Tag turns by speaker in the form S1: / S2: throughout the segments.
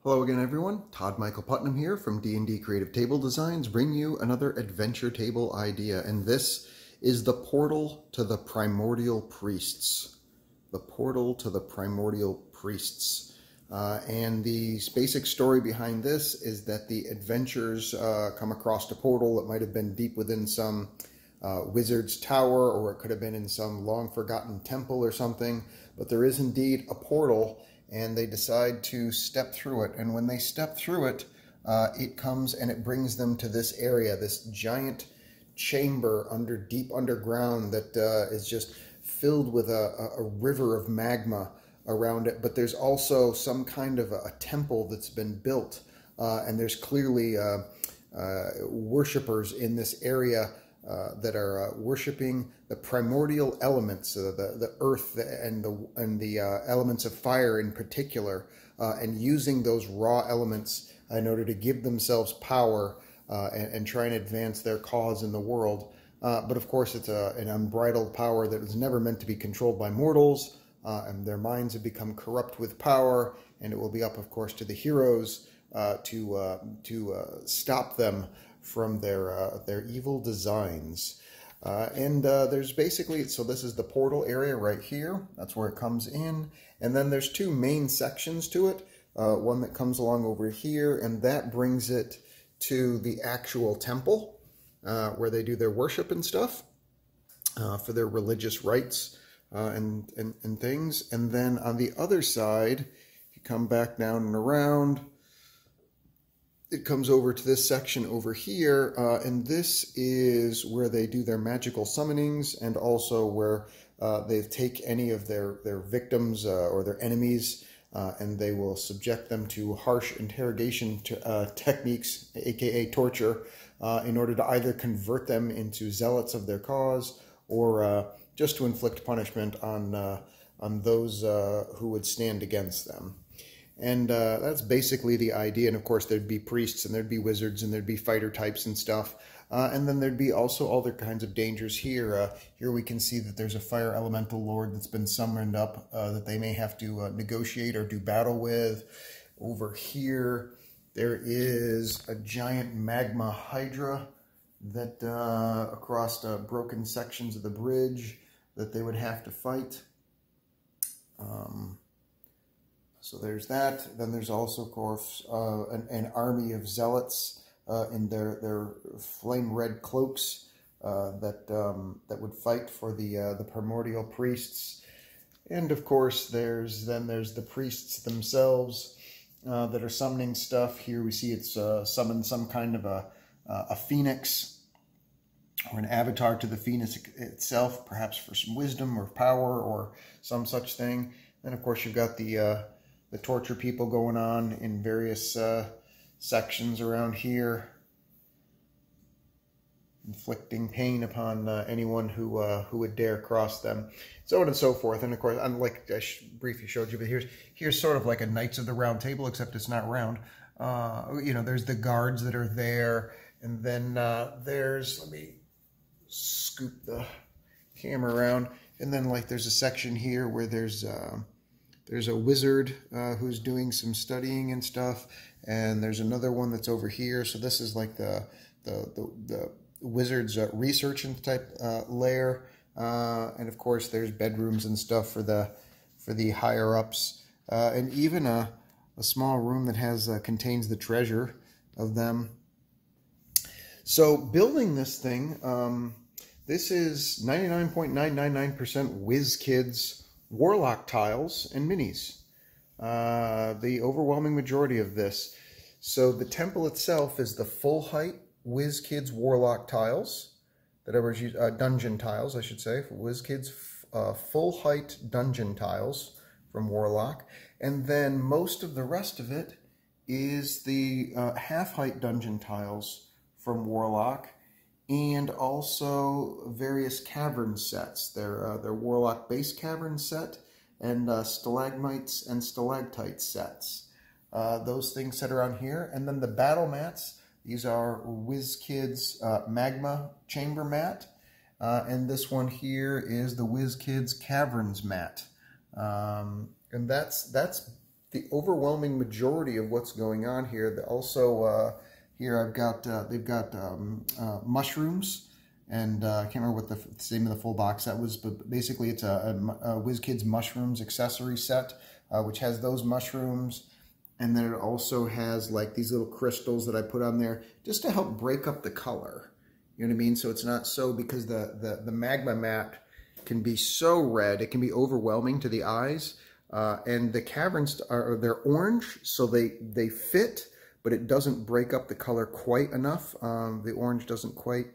S1: Hello again, everyone. Todd Michael Putnam here from D&D Creative Table Designs, bring you another adventure table idea, and this is the portal to the Primordial Priests. The portal to the Primordial Priests. And the basic story behind this is that the adventurers come across a portal that might have been deep within some wizard's tower, or it could have been in some long-forgotten temple or something, but there is indeed a portal, and they decide to step through it. And when they step through it, it comes and it brings them to this area, this giant chamber deep underground that is just filled with a river of magma around it. But there's also some kind of a temple that's been built, and there's clearly worshippers in this area that are worshiping the primordial elements, the earth and the elements of fire in particular, and using those raw elements in order to give themselves power and try and advance their cause in the world. But of course, it's an unbridled power that was never meant to be controlled by mortals, and their minds have become corrupt with power, and it will be up, of course, to the heroes to stop them from their evil designs. There's basically, so this is the portal area right here. That's where it comes in. And then there's two main sections to it. One that comes along over here, and that brings it to the actual temple where they do their worship and stuff for their religious rites and things. And then on the other side, if you come back down and around, it comes over to this section over here, and this is where they do their magical summonings, and also where they take any of their victims or their enemies, and they will subject them to harsh interrogation techniques, aka torture, in order to either convert them into zealots of their cause, or just to inflict punishment on those who would stand against them. And that's basically the idea. And of course, there'd be priests, and there'd be wizards, and there'd be fighter types and stuff. And then there'd be also other kinds of dangers here. Here we can see that there's a fire elemental lord that's been summoned up that they may have to negotiate or do battle with. Over here, there is a giant magma hydra that across broken sections of the bridge that they would have to fight. So there's that. Then there's also, of course, an army of zealots in their flame red cloaks that would fight for the primordial priests. And of course, there's the priests themselves that are summoning stuff. Here we see it's summoned some kind of a phoenix, or an avatar to the phoenix itself, perhaps for some wisdom or power or some such thing. Then of course you've got the torture people going on in various sections around here, inflicting pain upon anyone who would dare cross them, so on and so forth. And of course, unlike I briefly showed you, but here's sort of like a Knights of the Round Table, except it's not round. You know, there's the guards that are there, and then there's, let me scoop the camera around, and then like there's a section here where there's a wizard who's doing some studying and stuff, and there's another one that's over here. So this is like the wizard's research and type layer, and of course there's bedrooms and stuff for the higher ups, and even a small room that has contains the treasure of them. So building this thing, this is 99.999% Whiz Kids Warlock tiles and minis, the overwhelming majority of this. So the temple itself is the full height Whiz Kids Warlock tiles, that are dungeon tiles, I should say, for Whiz Kids full height dungeon tiles from Warlock, and then most of the rest of it is the half height dungeon tiles from Warlock, and also various cavern sets. Their Warlock base cavern set, and stalagmites and stalactite sets. Those things set around here. And then the battle mats, these are Whiz Kids magma chamber mat. And this one here is the Whiz Kids caverns mat. And that's the overwhelming majority of what's going on here. Also, here I've got, they've got mushrooms, and I can't remember what the name of the full box that was, but basically it's a Whiz Kids mushrooms accessory set, which has those mushrooms. And then it also has like these little crystals that I put on there just to help break up the color. You know what I mean? So it's not so, because the magma mat can be so red, it can be overwhelming to the eyes. And the caverns they're orange, so they fit, but it doesn't break up the color quite enough. The orange doesn't quite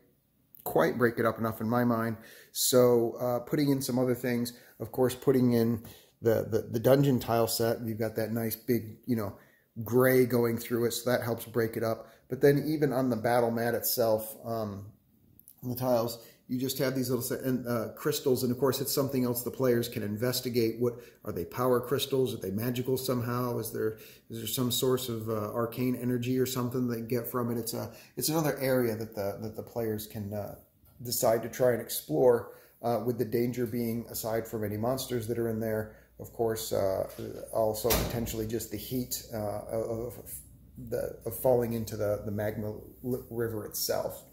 S1: break it up enough in my mind. So putting in some other things, of course, putting in the dungeon tile set, you've got that nice big, you know, gray going through it, so that helps break it up. But then even on the battle mat itself, the tiles, you just have these little crystals, and of course it's something else the players can investigate. What are they? Power crystals? Are they magical somehow? Is there some source of arcane energy or something they get from it? It's another area that the players can decide to try and explore, with the danger being, aside from any monsters that are in there, of course, also potentially just the heat of falling into the magma river itself.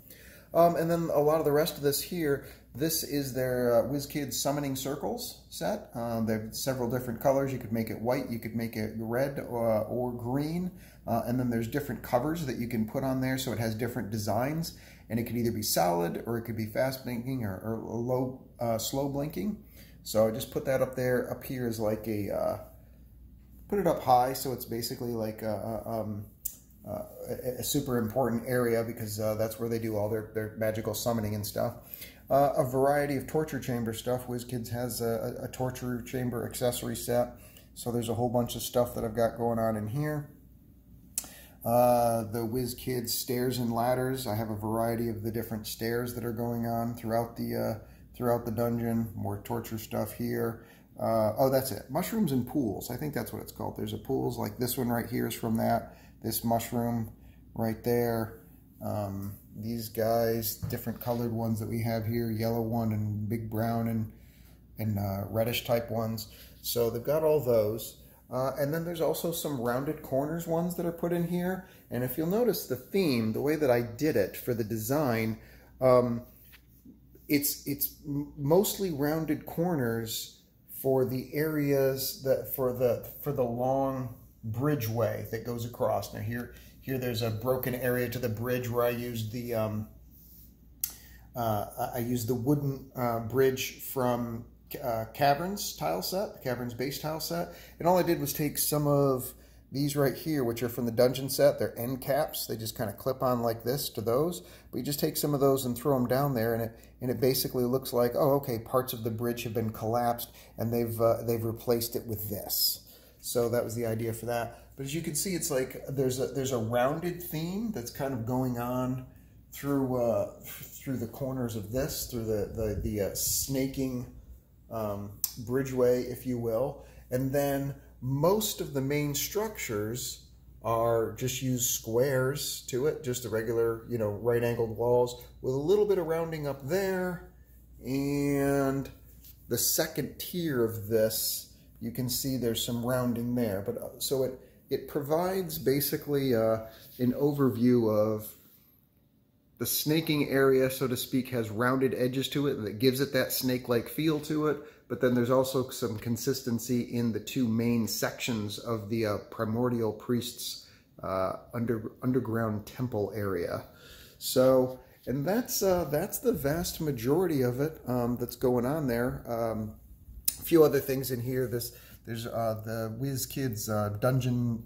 S1: And then a lot of the rest of this here, this is their Whiz Kids summoning circles set. There are several different colors. You could make it white, you could make it red or green. And then there's different covers that you can put on there, so it has different designs. And it could either be solid, or it could be fast blinking, or low, slow blinking. So I just put that up there. Up here is like put it up high, so it's basically like a super important area, because that's where they do all their magical summoning and stuff. A variety of torture chamber stuff. Whiz Kids has a torture chamber accessory set, so there's a whole bunch of stuff that I've got going on in here. The Whiz Kids stairs and ladders. I have a variety of the different stairs that are going on throughout the dungeon. More torture stuff here. Oh, that's it. Mushrooms and pools. I think that's what it's called. There's a pools, like this one right here is from that. This mushroom right there. These guys, different colored ones that we have here. Yellow one and big brown and reddish type ones. So they've got all those. And then there's also some rounded corners ones that are put in here. And if you'll notice the theme, the way that I did it for the design, it's mostly rounded corners for the areas that for the long bridgeway that goes across. Now here there's a broken area to the bridge where I used the wooden bridge from Caverns tile set, the Caverns base tile set, and all I did was take some of these right here, which are from the dungeon set. They're end caps. They just kind of clip on like this to those. But you just take some of those and throw them down there, and it basically looks like, oh, okay, parts of the bridge have been collapsed, and they've replaced it with this. So that was the idea for that. But as you can see, it's like there's a rounded theme that's kind of going on through the corners of this, through the snaking bridgeway, if you will. And then most of the main structures are just use squares to it, just the regular, you know, right-angled walls with a little bit of rounding up there. And the second tier of this, you can see there's some rounding there. But so it provides basically an overview of the snaking area, so to speak, has rounded edges to it that gives it that snake-like feel to it. But then there's also some consistency in the two main sections of the Primordial Priest's underground temple area. So, and that's the vast majority of it that's going on there. A few other things in here. There's the Whiz Kids dungeon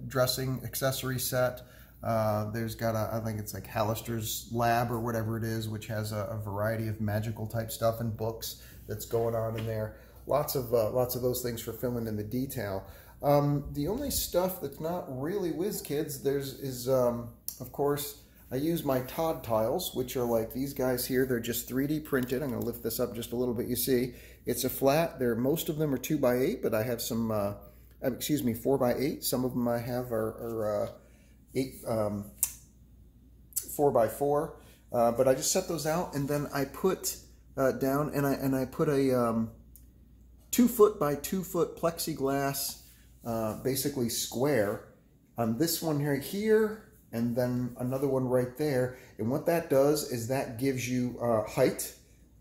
S1: dressing accessory set. There's got I think it's like Hallister's lab or whatever it is, which has a variety of magical type stuff and books that's going on in there. Lots of those things for filling in the detail. The only stuff that's not really Whiz Kids is of course, I use my Todd tiles, which are like these guys here. They're just 3D printed. I'm going to lift this up just a little bit. You see, it's a flat. Most of them are 2x8, but I have some, 4x8. Some of them I have are 4x4. But I just set those out, and then I put down, and I put a 2 foot by 2 foot plexiglass basically square on this one here, and then another one right there. And what that does is that gives you height.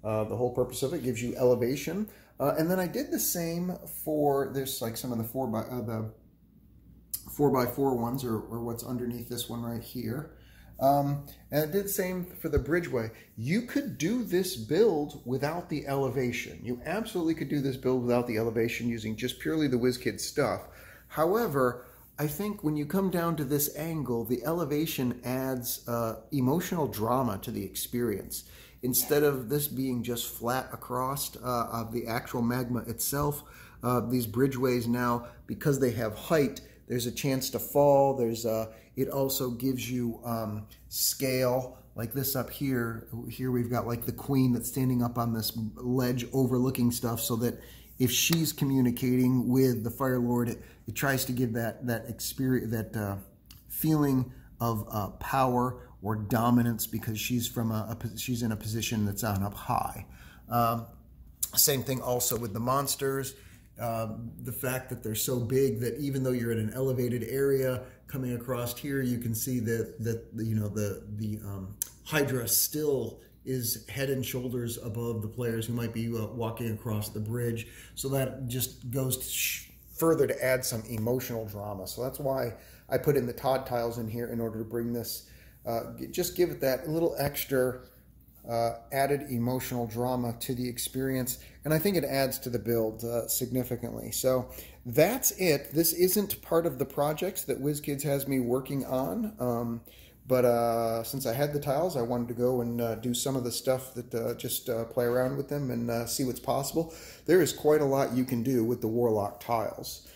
S1: The whole purpose of it gives you elevation. And then I did the same for, there's like some of the 4x4 ones, or what's underneath this one right here. And I did the same for the Bridgeway. You could do this build without the elevation. You absolutely could do this build without the elevation using just purely the Whiz Kids stuff. However, I think when you come down to this angle, the elevation adds emotional drama to the experience. Instead of this being just flat across of the actual magma itself, these bridgeways now, because they have height, there's a chance to fall. It also gives you scale, like this up here. Here we've got like the queen that's standing up on this ledge overlooking stuff, so that if she's communicating with the Fire Lord, it tries to give that experience, that feeling of power or dominance, because she's she's in a position that's on up high. Same thing also with the monsters. The fact that they're so big that even though you're in an elevated area coming across here, you can see that the hydra still is head and shoulders above the players who might be walking across the bridge. So that just goes further to add some emotional drama. So that's why I put in the Todd tiles in here, in order to bring this, just give it that little extra added emotional drama to the experience. And I think it adds to the build significantly. So that's it. This isn't part of the projects that Whiz Kids has me working on. But since I had the tiles, I wanted to go and do some of the stuff that just play around with them and see what's possible. There is quite a lot you can do with the Warlock tiles.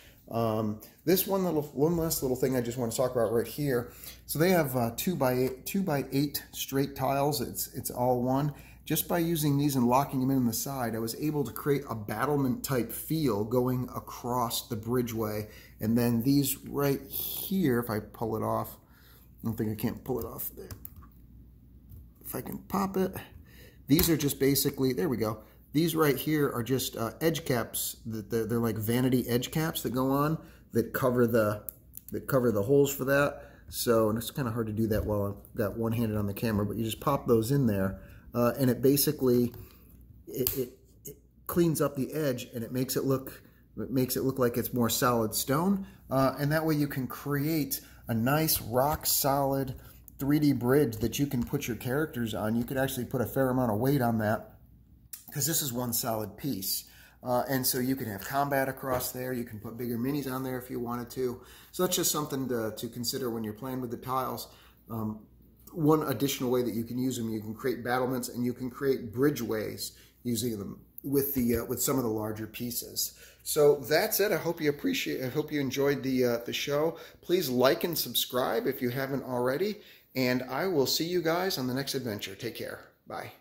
S1: This one last little thing I just want to talk about right here. So they have 2x8 straight tiles. It's all one. Just by using these and locking them in on the side, I was able to create a battlement type feel going across the bridgeway. And then these right here, if I pull it off, I don't think I can't pull it off there. If I can pop it, these are just basically, there we go. These right here are just edge caps. They're like vanity edge caps that go on that cover the holes for that. So, and it's kind of hard to do that while I've got one-handed on the camera, but you just pop those in there, and it basically it cleans up the edge, and it makes it look like it's more solid stone, and that way you can create a nice rock solid 3D bridge that you can put your characters on. You could actually put a fair amount of weight on that, because this is one solid piece. And so you can have combat across there. You can put bigger minis on there if you wanted to. So that's just something to consider when you're playing with the tiles. One additional way that you can use them, you can create battlements, and you can create bridgeways using them with some of the larger pieces. So that's it. I hope you enjoyed the show. Please like and subscribe if you haven't already, and I will see you guys on the next adventure. Take care. Bye.